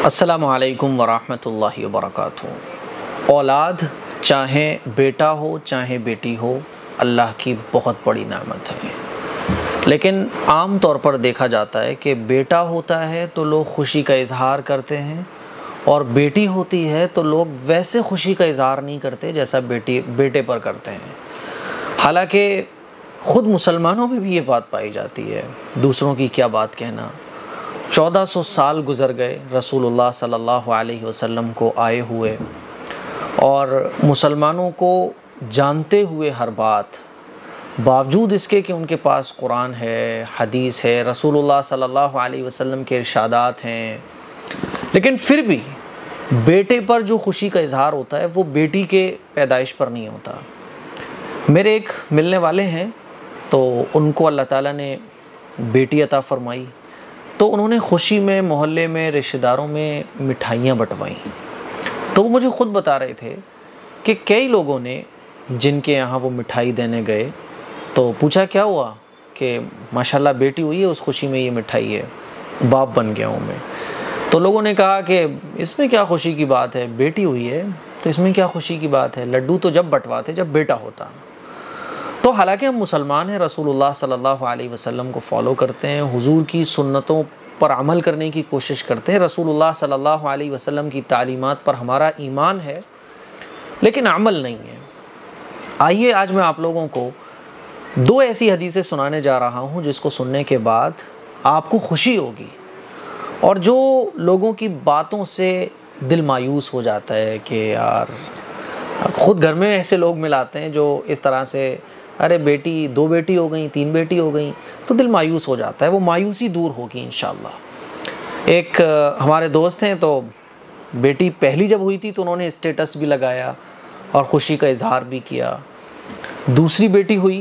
السلام علیکم ورحمۃ اللہ وبرکاتہ۔ اولاد چاہے بیٹا ہو چاہے بیٹی ہو، اللہ کی بہت بڑی نعمت ہے، لیکن عام طور پر دیکھا جاتا ہے کہ بیٹا ہوتا ہے تو لوگ خوشی کا اظہار کرتے ہیں، اور بیٹی ہوتی ہے تو لوگ ویسے خوشی کا اظہار نہیں کرتے جیسا بیٹے پر کرتے ہیں۔ حالانکہ خود مسلمانوں میں بھی یہ بات پائی جاتی ہے، دوسروں کی کیا بات کہنا۔ 1400 سال گزر گئے رسول اللہ صلی اللہ علیہ وسلم کو آئے ہوئے، اور مسلمانوں کو جانتے ہوئے ہر بات، باوجود اس کے کہ ان کے پاس قرآن ہے، حدیث ہے، رسول اللہ صلی اللہ علیہ وسلم کے ارشادات ہیں، لیکن پھر بھی بیٹے پر جو خوشی کا اظہار ہوتا ہے وہ بیٹی کے پیدائش پر نہیں ہوتا۔ میرے ایک ملنے والے ہیں تو ان کو اللہ تعالیٰ نے بیٹی عطا فرمائی، تو انہوں نے خوشی میں محلے میں رشتہ داروں میں مٹھائیاں بٹوائیں۔ تو وہ مجھے خود بتا رہے تھے کہ کئی لوگوں نے جن کے یہاں وہ مٹھائی دینے گئے تو پوچھا کیا ہوا، کہ ماشاءاللہ بیٹی ہوئی ہے، اس خوشی میں یہ مٹھائی ہے، باپ بن گیا ہوں میں۔ تو لوگوں نے کہا کہ اس میں کیا خوشی کی بات ہے، بیٹی ہوئی ہے تو اس میں کیا خوشی کی بات ہے، لڈو تو جب بٹواتے جب بیٹا ہوتا۔ تو حالانکہ ہم مسلمان ہیں، رسول اللہ صلی اللہ علیہ وسلم کو فالو کرتے ہیں، حضور کی سنتوں پر عمل کرنے کی کوشش کرتے ہیں، رسول اللہ صلی اللہ علیہ وسلم کی تعلیمات پر ہمارا ایمان ہے، لیکن عمل نہیں ہے۔ آئیے آج میں آپ لوگوں کو دو ایسی حدیثیں سنانے جا رہا ہوں جس کو سننے کے بعد آپ کو خوشی ہوگی، اور جو لوگوں کی باتوں سے دل مایوس ہو جاتا ہے کہ یار خود گھر میں ایسے لوگ ملاتے ہیں جو اس طرح سے، ارے بیٹی، دو بیٹی ہو گئیں، تین بیٹی ہو گئیں، تو دل مایوس ہو جاتا ہے، وہ مایوسی دور ہوگی انشاءاللہ۔ ایک ہمارے دوست ہیں، تو بیٹی پہلی جب ہوئی تھی تو انہوں نے اسٹیٹس بھی لگایا اور خوشی کا اظہار بھی کیا۔ دوسری بیٹی ہوئی،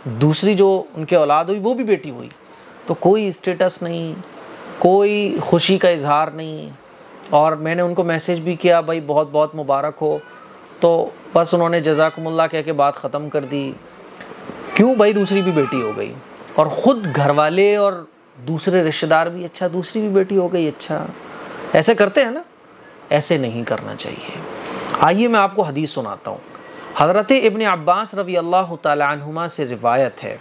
دوسری جو ان کے اولاد ہوئی وہ بھی بیٹی ہوئی، تو کوئی اسٹیٹس نہیں، کوئی خوشی کا اظہار نہیں، اور میں نے ان کو میسج بھی کیا بھائی بہت بہت مبارک ہو، تو بس انہوں نے جزاکم اللہ کہہ کے بات ختم کر دی۔ کیوں بھائی، دوسری بھی بیٹی ہو گئی، اور خود گھر والے اور دوسرے رشتہ دار بھی، اچھا دوسری بھی بیٹی ہو گئی، اچھا ایسے کرتے ہیں نا، ایسے نہیں کرنا چاہیے۔ آئیے میں آپ کو حدیث سناتا ہوں۔ حضرت ابن عباس رضی اللہ تعالی عنہما سے روایت ہے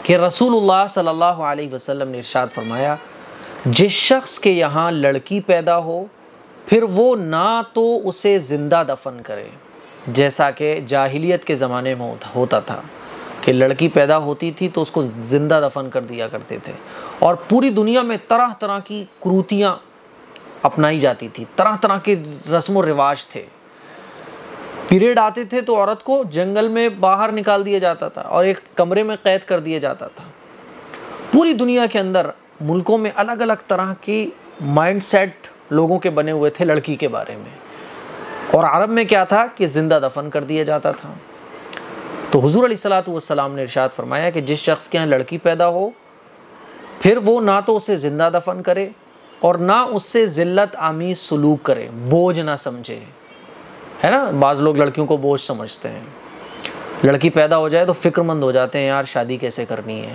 کہ رسول اللہ صلی اللہ علیہ وسلم نے ارشاد فرمایا، جس شخص کے یہاں لڑکی پیدا ہو پھر وہ نہ تو اسے زندہ دفن کرے، جیسا کہ جاہلیت کے زمانے میں ہوتا تھا کہ لڑکی پیدا ہوتی تھی تو اس کو زندہ دفن کر دیا کرتے تھے، اور پوری دنیا میں طرح طرح کی کروتیاں اپنائی جاتی تھی، طرح طرح کے رسم و رواج تھے۔ پیریڈ آتے تھے تو عورت کو جنگل میں باہر نکال دیا جاتا تھا اور ایک کمرے میں قید کر دیا جاتا تھا۔ پوری دنیا کے اندر ملکوں میں الگ الگ طرح کی مائنڈ سیٹ لوگوں کے بنے ہوئے تھے لڑکی کے بارے میں، اور عرب میں کیا تھا کہ زندہ دفن کر دیا جاتا تھا۔ تو حضور علیہ الصلوۃ والسلام نے ارشاد فرمایا کہ جس شخص کے یہاں لڑکی پیدا ہو پھر وہ نہ تو اسے زندہ دفن کرے اور نہ اس سے ذلت آمیز سلوک کرے، بوجھ نہ سمجھے، ہے نا، بعض لوگ لڑکیوں کو بوجھ سمجھتے ہیں۔ لڑکی پیدا ہو جائے تو فکر مند ہو جاتے ہیں، یار شادی کیسے کرنی ہے،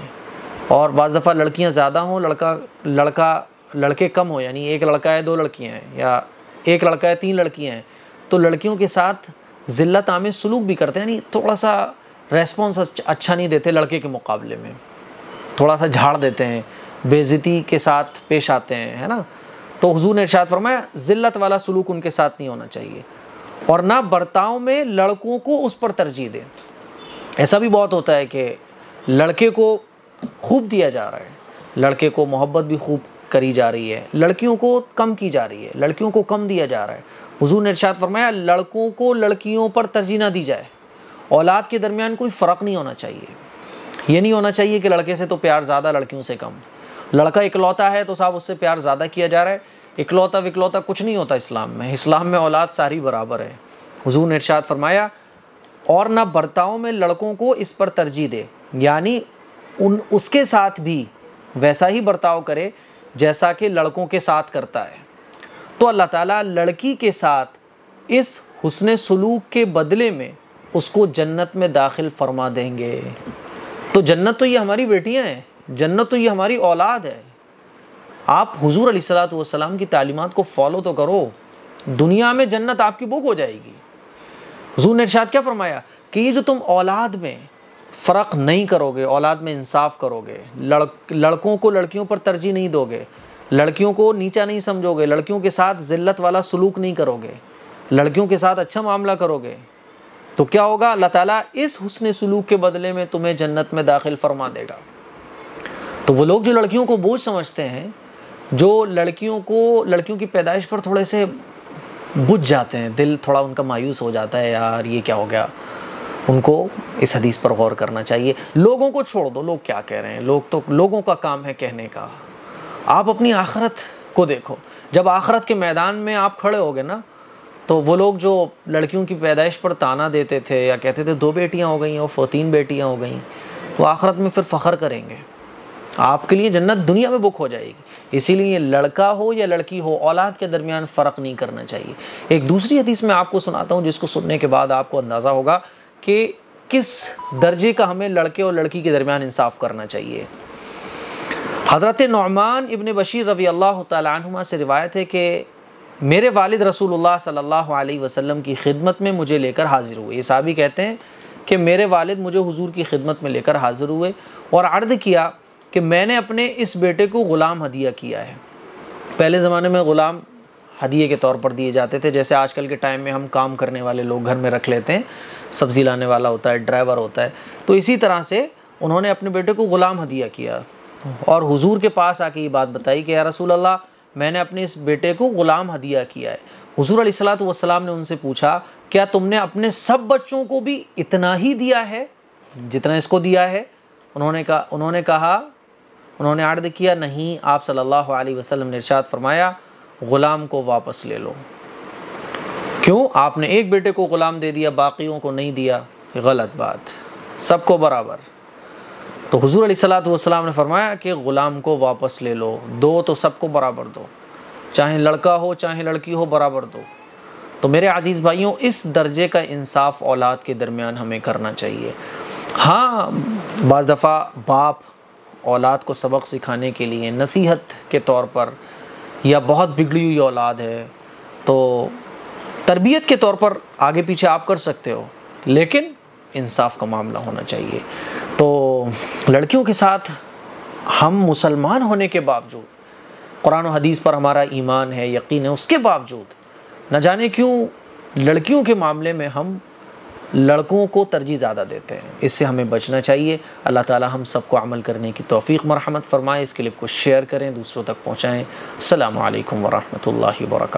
اور بعض دفعہ لڑکیاں زیادہ ہوں، لڑکے کم ہوں، یعنی ایک لڑکا ہے دو لڑکیاں ہیں، یا ایک لڑکا ہے تین لڑکیاں ہیں، تو لڑکیوں کے ساتھ ذلت آمیز سلوک بھی کرتے ہیں، یعنی تھوڑا سا ریسپانس اچھا نہیں دیتے، لڑکے کے مقابلے میں تھوڑا سا جھاڑ دیتے ہیں، بے عزتی کے ساتھ پیش آتے ہیں، ہے نا۔ تو حضور نے ارشاد فرمایا ذلت والا سلوک ان کے ساتھ نہیں ہونا چاہیے، اور نہ برتاؤ میں لڑکوں کو اس پر ترجیح دے۔ ایسا بھی بہت ہوتا ہے کہ لڑکے کو خوب دیا جا رہا ہے، لڑکے کو محبت بھی خوب کری جا رہی ہے، لڑکیوں کو کم کی جا رہی ہے، لڑکیوں کو کم دیا جا رہا ہے۔ حضور نے ارشاد فرمایا لڑکوں کو لڑکیوں پر ترجیح نہ دی جائے، اولاد کے درمیان کوئی فرق نہیں ہونا چاہیے۔ یہ نہیں ہونا چاہیے کہ لڑکے سے تو پیار زیادہ، لڑکیوں سے کم۔ لڑکا اکلوتا ہے تو صاحب اس سے پیار زیادہ کیا جا رہا ہے، اکلوتا وکلوتا کچھ نہیں ہوتا اسلام میں۔ اسلام میں اولاد ساری برابر ہے۔ حضور نے ارشاد فرمایا اور نہ برتاؤ میں لڑکوں کو اس پر ترجیح دے، یعنی اس کے ساتھ بھی ویسا ہی برتاؤ کرے جیسا کہ لڑکوں کے ساتھ کرتا ہے، تو اللہ تعالیٰ لڑکی کے ساتھ اس حسن سلوک کے بدلے میں اس کو جنت میں داخل فرما دیں گے۔ تو جنت تو یہ ہماری بیٹیاں ہیں، جنت تو یہ ہماری اولاد ہے، آپ حضور علیہ الصلوۃ والسلام کی تعلیمات کو فالو تو کرو، دنیا میں جنت آپ کی بک ہو جائے گی۔ حضور نے ارشاد کیا فرمایا کہ یہ جو تم اولاد میں فرق نہیں کرو گے، اولاد میں انصاف کرو گے، لڑکوں کو لڑکیوں پر ترجیح نہیں دو گے، لڑکیوں کو نیچا نہیں سمجھو گے، لڑکیوں کے ساتھ ذلت والا سلوک نہیں کرو گے، لڑکیوں کے ساتھ اچھا معاملہ کرو گے، تو کیا ہوگا؟ اللہ تعالیٰ اس حسن سلوک کے بدلے میں تمہیں جنت میں داخل فرما دے گا۔ تو وہ لوگ جو لڑکیوں کو بوجھ سمجھتے ہیں، جو لڑکیوں کی پیدائش پر تھوڑے سے بجھ جاتے ہیں، دل تھوڑا ان کا مایوس ہو جاتا ہے، یار یہ کیا ہو گیا، ان کو اس حدیث پر غور کرنا چاہیے۔ لوگوں کو چھوڑ دو، لوگ کیا کہہ رہے ہیں، لوگوں کا کام ہے کہنے کا، آپ اپنی آخرت کو دیکھو۔ جب آخرت کے میدان میں آپ کھڑے ہوگے نا، تو وہ لوگ جو لڑکیوں کی پیدائش پر تانا دیتے تھے یا کہتے تھے 2 بیٹیاں ہو گئیں اور 3 بیٹیاں ہو گئیں، وہ آخرت میں پھر فخر کریں گے، آپ کے لیے جنت دنیا میں بک ہو جائے گی۔ اسی لیے لڑکا ہو یا لڑکی ہو، اولاد کے درمیان فرق نہیں کرنا چاہیے۔ ایک دوسری حدیث میں آپ کو سناتا ہوں، جس کو سننے کے بعد آپ کو اندازہ ہوگا کہ کس درجے کا ہمیں لڑکے اور لڑکی کے درمیان انصاف کرنا چاہیے۔ حضرت نعمان ابن بشیر رضی اللہ تعالی عنہما سے روایت ہے کہ میرے والد رسول اللہ صلی اللہ علیہ وسلم کی خدمت میں مجھے لے کر حاضر ہوئے۔ یہ صحابی کہتے ہیں کہ میرے والد مجھے حضور کی خدمت میں لے کر حاضر ہوئے اور عرض کیا کہ میں نے اپنے اس بیٹے کو غلام ہدیہ کیا ہے۔ پہلے زمانے میں غلام ہدیے کے طور پر دیے جاتے تھے، جیسے آج کل کے ٹائم میں ہم کام کرنے والے لوگ گھر میں رکھ لیتے ہیں، سبزی لانے والا ہوتا ہے، ڈرائیور ہوتا ہے، تو اسی طرح سے انہوں نے اپنے بیٹے کو غلام ہدیہ کیا اور حضور کے پاس آ کے یہ بات بتائی کہ یا رسول اللہ، میں نے اپنے اس بیٹے کو غلام ہدیہ کیا ہے۔ حضور علیہ الصلوۃ والسلام نے ان سے پوچھا کیا تم نے اپنے سب بچوں کو بھی اتنا ہی دیا ہے جتنا اس کو دیا ہے؟ انہوں نے عرض کیا نہیں۔ آپ صلی اللہ علیہ وسلم نے ارشاد فرمایا غلام کو واپس لے لو۔ کیوں؟ آپ نے ایک بیٹے کو غلام دے دیا، باقیوں کو نہیں دیا، غلط بات، سب کو برابر۔ تو حضور علیہ الصلوۃ والسلام نے فرمایا کہ غلام کو واپس لے لو، دو تو سب کو برابر دو، چاہے لڑکا ہو چاہے لڑکی ہو، برابر دو۔ تو میرے عزیز بھائیوں، اس درجے کا انصاف اولاد کے درمیان ہمیں کرنا چاہیے۔ ہاں، بعض دفعہ باپ اولاد کو سبق سکھانے کے لیے نصیحت کے طور پر، یا بہت بگڑی ہوئی اولاد ہے تو تربیت کے طور پر آگے پیچھے آپ کر سکتے ہو، لیکن انصاف کا معاملہ ہونا چاہیے۔ تو لڑکیوں کے ساتھ ہم مسلمان ہونے کے باوجود، قرآن و حدیث پر ہمارا ایمان ہے، یقین ہے، اس کے باوجود نہ جانے کیوں لڑکیوں کے معاملے میں ہم لڑکوں کو ترجیح زیادہ دیتے ہیں۔ اس سے ہمیں بچنا چاہیے۔ اللہ تعالی ہم سب کو عمل کرنے کی توفیق مرحمت فرمائے۔ اس کلپ کو شیئر کریں، دوسروں تک پہنچائیں۔ السلام علیکم ورحمۃ اللہ وبرکاتہ۔